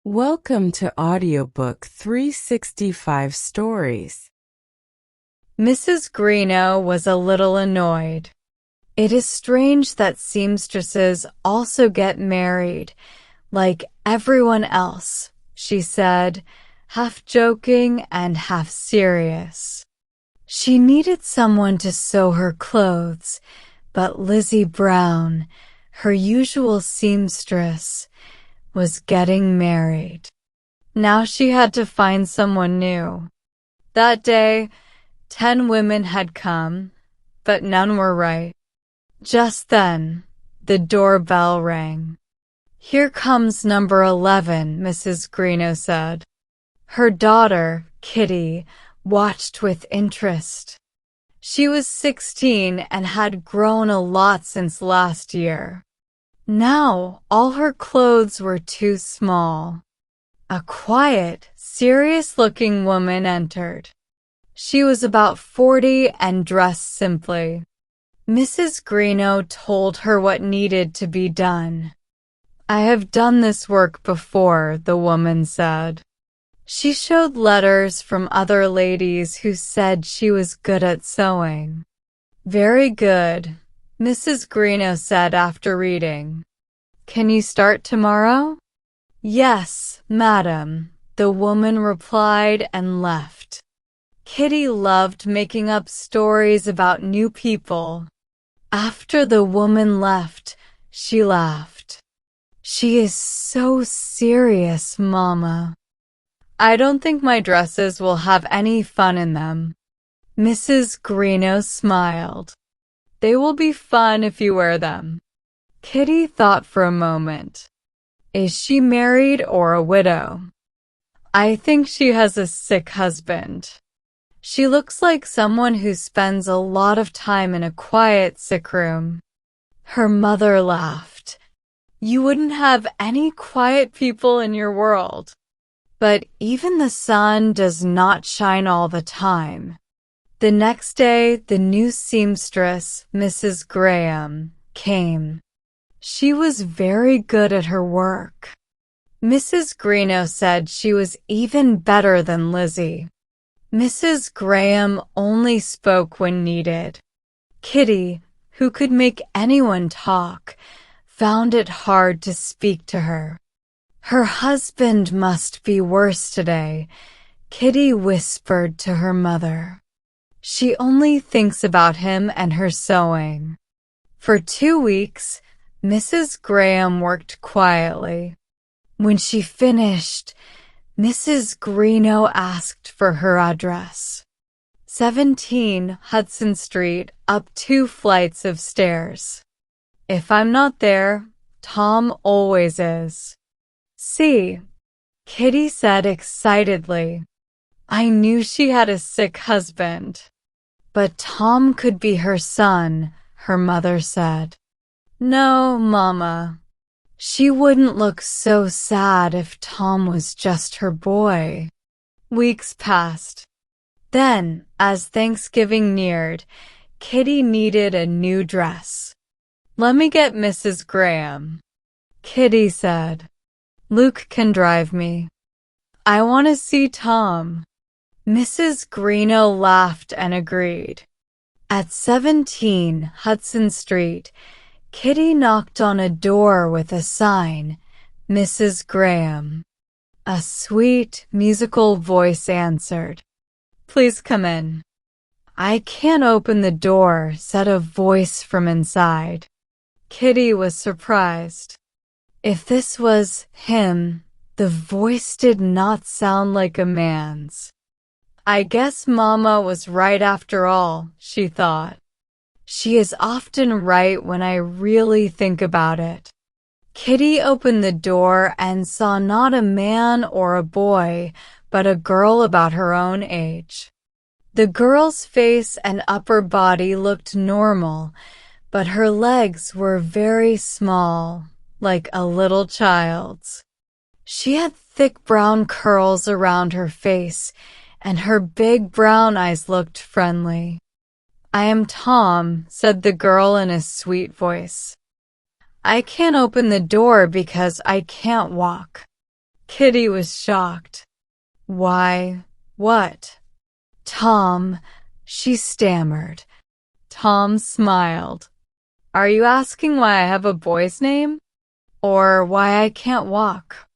Welcome to Audiobook 365 Stories. Mrs. Greeno was a little annoyed. It is strange that seamstresses also get married, like everyone else, she said, half joking and half serious. She needed someone to sew her clothes, but Lizzie Brown, her usual seamstress, was getting married. Now she had to find someone new. That day, 10 women had come, but none were right. Just then, the doorbell rang. "Here comes number 11, Mrs. Greeno said. Her daughter, Kitty, watched with interest. She was 16 and had grown a lot since last year. Now, all her clothes were too small. A quiet, serious-looking woman entered. She was about 40 and dressed simply. Mrs. Greeno told her what needed to be done. "I have done this work before," the woman said. She showed letters from other ladies who said she was good at sewing. "Very good," Mrs. Greeno said after reading. "Can you start tomorrow?" "Yes, madam," the woman replied and left. Kitty loved making up stories about new people. After the woman left, she laughed. "She is so serious, Mama. I don't think my dresses will have any fun in them." Mrs. Greeno smiled. "They will be fun if you wear them." Kitty thought for a moment. Is she married or a widow? "I think she has a sick husband. She looks like someone who spends a lot of time in a quiet sick room." Her mother laughed. "You wouldn't have any quiet people in your world." But even the sun does not shine all the time. The next day, the new seamstress, Mrs. Graham, came. She was very good at her work. Mrs. Greeno said she was even better than Lizzie. Mrs. Graham only spoke when needed. Kitty, who could make anyone talk, found it hard to speak to her. Her husband must be worse today, Kitty whispered to her mother. She only thinks about him and her sewing. For 2 weeks, Mrs. Graham worked quietly. When she finished, Mrs. Greeno asked for her address. 17 Hudson Street, up 2 flights of stairs. If I'm not there, Tom always is. "See," Kitty said excitedly. "I knew she had a sick husband." "But Tom could be her son," her mother said. "No, Mama. She wouldn't look so sad if Tom was just her boy." Weeks passed. Then, as Thanksgiving neared, Kitty needed a new dress. "Let me get Mrs. Graham," Kitty said. "Luke can drive me. I want to see Tom." Mrs. Greeno laughed and agreed. At 17 Hudson Street, Kitty knocked on a door with a sign, "Mrs. Graham." A sweet, musical voice answered. "Please come in." "I can't open the door," said a voice from inside. Kitty was surprised. If this was him, the voice did not sound like a man's. "I guess Mama was right after all," she thought. She is often right when I really think about it. Kitty opened the door and saw not a man or a boy, but a girl about her own age. The girl's face and upper body looked normal, but her legs were very small, like a little child's. She had thick brown curls around her face, and her big brown eyes looked friendly. "I am Tom," said the girl in a sweet voice. "I can't open the door because I can't walk." Kitty was shocked. Why, what? Tom, she stammered. Tom smiled. Are you asking why I have a boy's name? Or why I can't walk?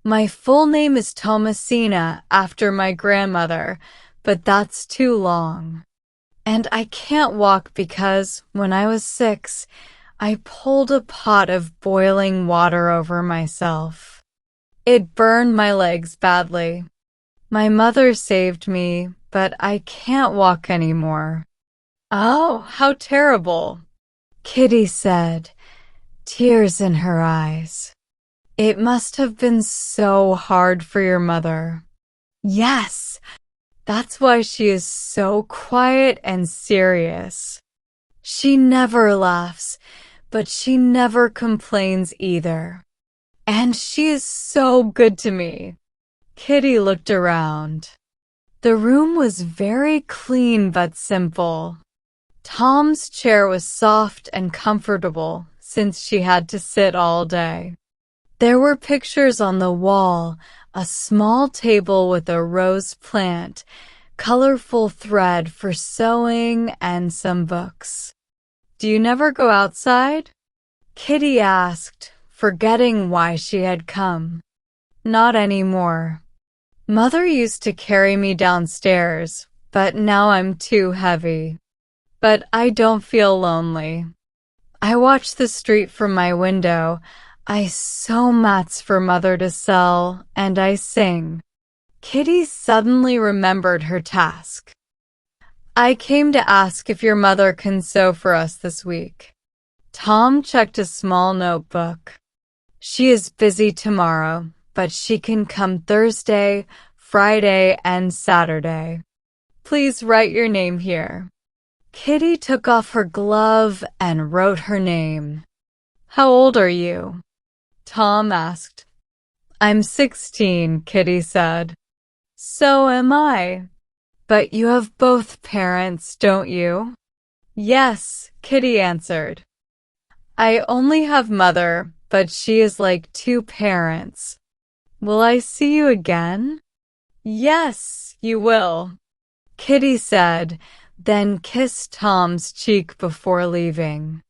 My full name is Thomasina, after my grandmother, but that's too long. And I can't walk because, when I was 6, I pulled a pot of boiling water over myself. It burned my legs badly. My mother saved me, but I can't walk anymore. Oh, how terrible, Kitty said, tears in her eyes. It must have been so hard for your mother. Yes, that's why she is so quiet and serious. She never laughs, but she never complains either. And she is so good to me. Kitty looked around. The room was very clean but simple. Tom's chair was soft and comfortable since she had to sit all day. There were pictures on the wall, a small table with a rose plant, colorful thread for sewing, and some books. Do you never go outside? Kitty asked, forgetting why she had come. Not anymore. Mother used to carry me downstairs, but now I'm too heavy. But I don't feel lonely. I watch the street from my window. I sew mats for Mother to sell, and I sing. Kitty suddenly remembered her task. I came to ask if your mother can sew for us this week. Tom checked a small notebook. She is busy tomorrow, but she can come Thursday, Friday, and Saturday. Please write your name here. Kitty took off her glove and wrote her name. How old are you? Tom asked. I'm 16, Kitty said. So am I. But you have both parents, don't you? Yes, Kitty answered. I only have Mother, but she is like 2 parents. Will I see you again? Yes, you will, Kitty said, then kissed Tom's cheek before leaving.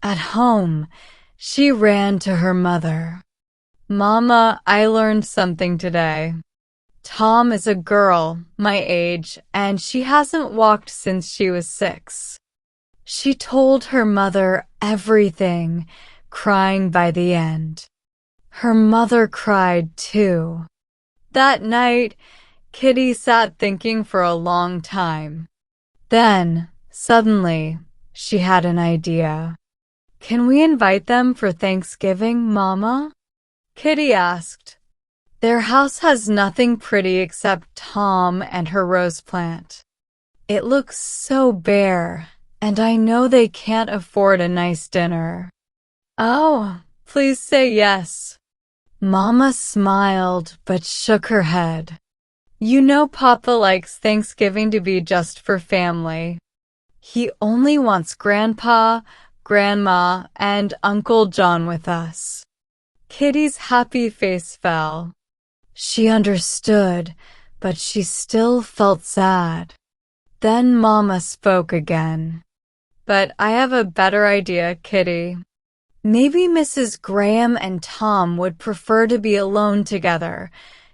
At home, she ran to her mother. Mama, I learned something today. Tom is a girl, my age, and she hasn't walked since she was 6. She told her mother everything, crying by the end. Her mother cried too. That night, Kitty sat thinking for a long time. Then, suddenly, she had an idea. Can we invite them for Thanksgiving, Mama? Kitty asked. Their house has nothing pretty except Tom and her rose plant. It looks so bare, and I know they can't afford a nice dinner. Oh, please say yes. Mama smiled but shook her head. You know Papa likes Thanksgiving to be just for family. He only wants Grandpa, Grandma, and Uncle John with us. Kitty's happy face fell. She understood, but she still felt sad. Then Mama spoke again. But I have a better idea, Kitty. Maybe Mrs. Graham and Tom would prefer to be alone together,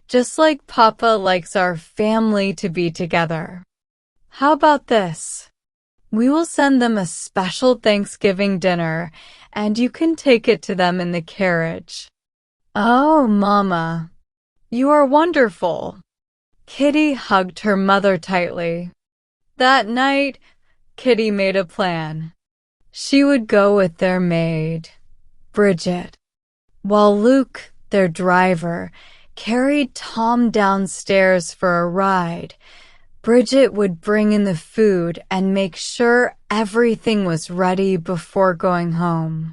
just like Papa likes our family to be together. How about this? We will send them a special Thanksgiving dinner, and you can take it to them in the carriage. Oh, Mama, you are wonderful. Kitty hugged her mother tightly. That night, Kitty made a plan. She would go with their maid, Bridget, while Luke, their driver, carried Tom downstairs for a ride. Bridget would bring in the food and make sure everything was ready before going home.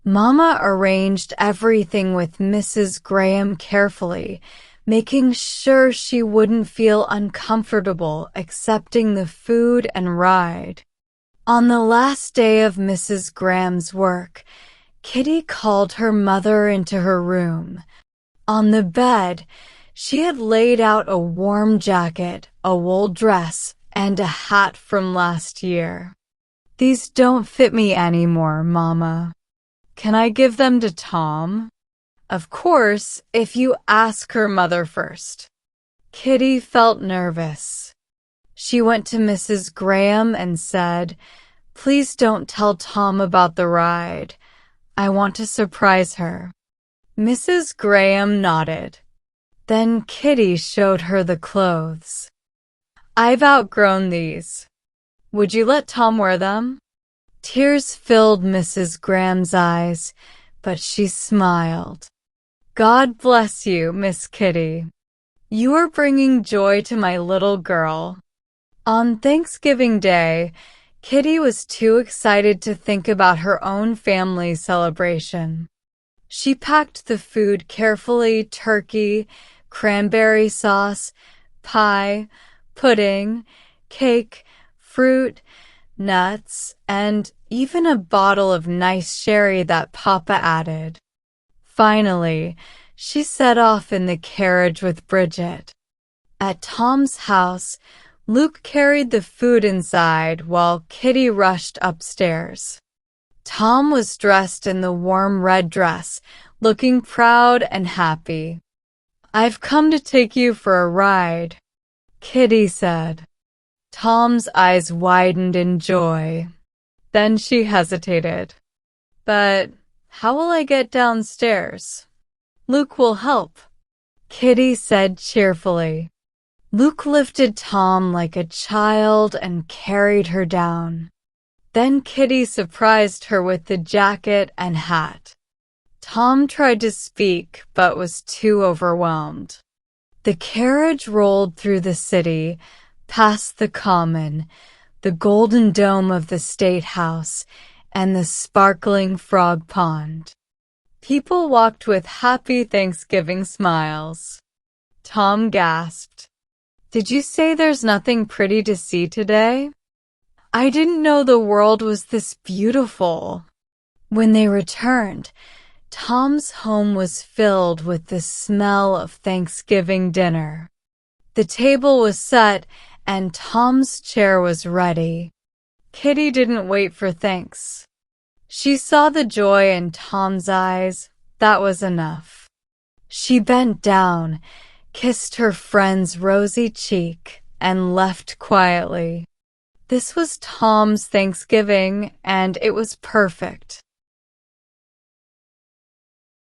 Mama arranged everything with Mrs. Graham carefully, making sure she wouldn't feel uncomfortable accepting the food and ride. On the last day of Mrs. Graham's work, Kitty called her mother into her room. On the bed, she had laid out a warm jacket, a wool dress, and a hat from last year. "These don't fit me anymore, Mama. Can I give them to Tom?" "Of course, if you ask her mother first." Kitty felt nervous. She went to Mrs. Graham and said, "Please don't tell Tom about the ride. I want to surprise her." Mrs. Graham nodded. Then Kitty showed her the clothes. "I've outgrown these. Would you let Tom wear them?" Tears filled Mrs. Graham's eyes, but she smiled. "God bless you, Miss Kitty. You are bringing joy to my little girl." On Thanksgiving Day, Kitty was too excited to think about her own family celebration. She packed the food carefully: turkey, cranberry sauce, pie, pudding, cake, fruit, nuts, and even a bottle of nice sherry that Papa added. Finally, she set off in the carriage with Bridget. At Tom's house, Luke carried the food inside while Kitty rushed upstairs. Tom was dressed in the warm red dress, looking proud and happy. "I've come to take you for a ride," Kitty said. Tom's eyes widened in joy. Then she hesitated. "But how will I get downstairs?" "Luke will help," Kitty said cheerfully. Luke lifted Tom like a child and carried her down. Then Kitty surprised her with the jacket and hat. Tom tried to speak but was too overwhelmed. The carriage rolled through the city, past the Common, the golden dome of the State House, and the sparkling frog pond. People walked with happy Thanksgiving smiles. Tom gasped, "Did you say there's nothing pretty to see today? I didn't know the world was this beautiful." When they returned, Tom's home was filled with the smell of Thanksgiving dinner. The table was set and Tom's chair was ready. Kitty didn't wait for thanks. She saw the joy in Tom's eyes. That was enough. She bent down, kissed her friend's rosy cheek, and left quietly. This was Tom's Thanksgiving, and it was perfect.